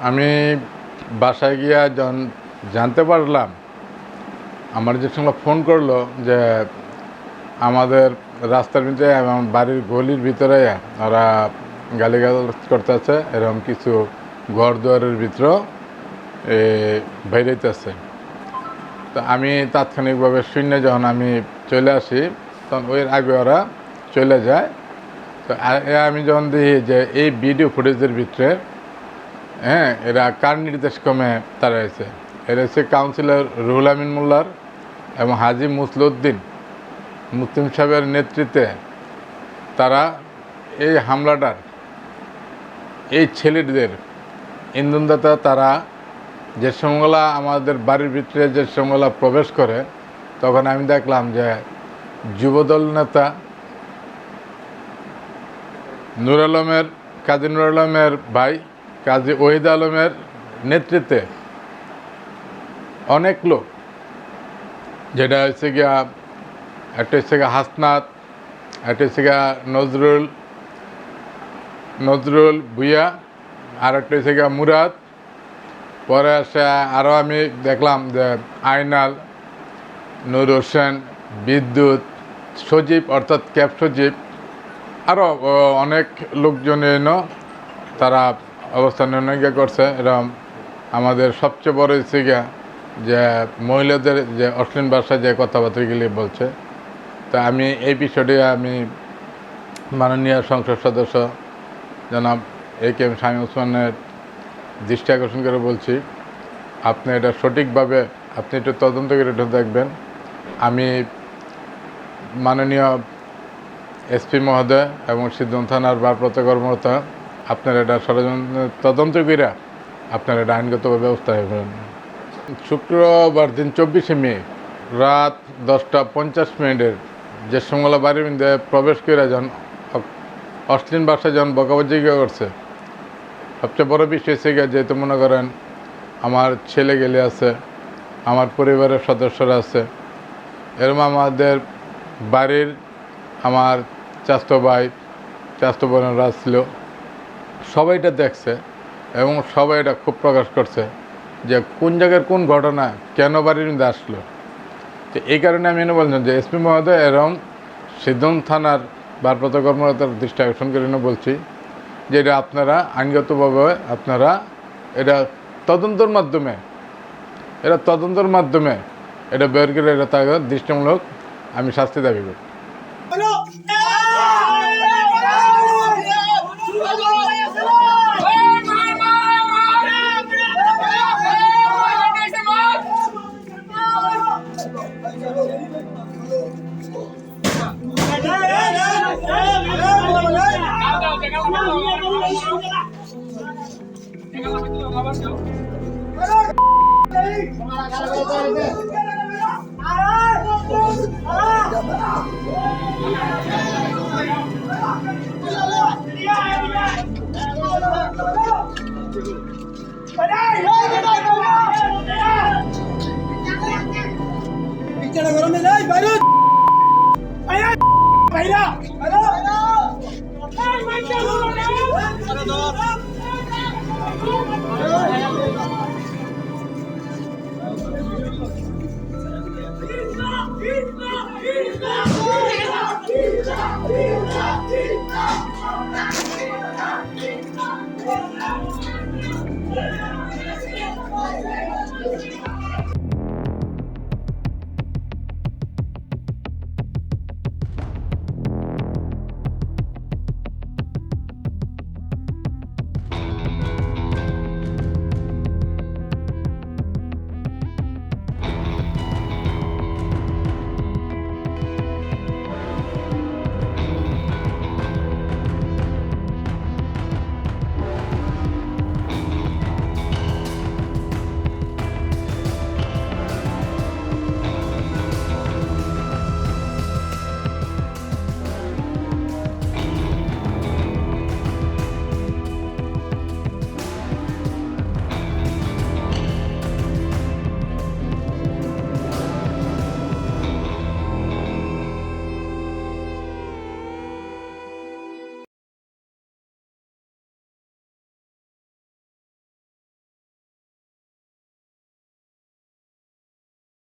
আমি বাসায় গিয়া জানতে পারলাম, আমার যে সঙ্গে ফোন করলো যে আমাদের রাস্তার ভিতরে এবং বাড়ির গলির ভিতরে ওরা গালিগালাজ করতেছে, এরকম কিছু ঘর দুয়ারের ভিতরেও বেরিয়েছে। তো আমি তাৎক্ষণিকভাবে শূন্য যখন আমি চলে আসি তখন ওই আগে ওরা চলে যায়। তো আমি যখন দেখি যে এই ভিডিও ফুটেজের ভিতরে এরা কার নির্দেশক্রমে তারা এসে এরা হচ্ছে কাউন্সিলর রুহুল আমিন মোল্লার এবং হাজি মুসলিউদ্দিন মুসলিম সাহেবের নেতৃত্বে তারা এই হামলাটার এই ছেলেদের ইন্ধনদাতা। তারা যে সময়গুলা আমাদের বাড়ির ভিতরে যে সময়গুলা প্রবেশ করে তখন আমি দেখলাম যে যুবদল নেতা কাজী নুর আলমের ভাই কাজী ওহিদ আলমের নেতৃত্বে অনেক লোক, যেটা হচ্ছে গিয়া একটা হচ্ছে গিয়া হাসনাত, একটা হচ্ছে গিয়া নজরুল ভুইয়া, আর একটা হচ্ছে গিয়া মুরাদ। পরে আসে আরও আমি দেখলাম যে আইনাল, নূর হোসেন, বিদ্যুৎ, সজীব অর্থাৎ ক্যাব সজীব, আরও অনেক লোকজন তারা অবস্থান নির্ণয় করছে। এরকম আমাদের সবচেয়ে বড় হচ্ছে গিয়া যে মহিলাদের যে অশ্লীল ভাষায় যে কথাবার্তাগুলি বলছে। তা আমি এই বিষয়টি আমি মাননীয় সংসদ সদস্য জনাব A.K.M. শামীম ওসমানের দৃষ্টি আকর্ষণ করে বলছি, আপনি এটা সঠিকভাবে আপনি একটু তদন্ত করে একটু দেখবেন। আমি মাননীয় SP মহোদয় এবং সিদ্ধন থানার ভারপ্রাপ্ত কর্মকর্তা আপনার এটা তদন্ত করে আপনার এটা আইনগত ব্যবস্থা নেবেন। শুক্রবার দিন 24শে মে রাত 10:50 যে সময়গুলো বাড়ির মধ্যে প্রবেশ করে যখন অশ্লীল ভাষায় যখন বকাবজি করছে, সবচেয়ে বড় বিষয় হচ্ছে গিয়ে যেহেতু মনে করেন আমার ছেলে গেলে আছে, আমার পরিবারের সদস্যরা আছে, এরকম আমাদের বাড়ির আমার চাচতো ভাই চাচতো বোনেরা ছিল, সবাই এটা দেখছে এবং সবাই এটা খুব প্রকাশ করছে যে কোন জায়গার কোন ঘটনা কেন বাড়ির মধ্যে আসলো। তো এই কারণে আমি এনে বলছিলাম যে SP মহোদয় এরকম সিদ্ধন থানার ভারপ্রাপ্ত কর্মকর্তার দৃষ্টি আকর্ষণ করে বলছি যে এটা আপনারা আইনগতভাবে আপনারা এটা তদন্তের মাধ্যমে এটা বের করে এটা তাকে দৃষ্টিমূলক আমি শাস্তি দাবি করি।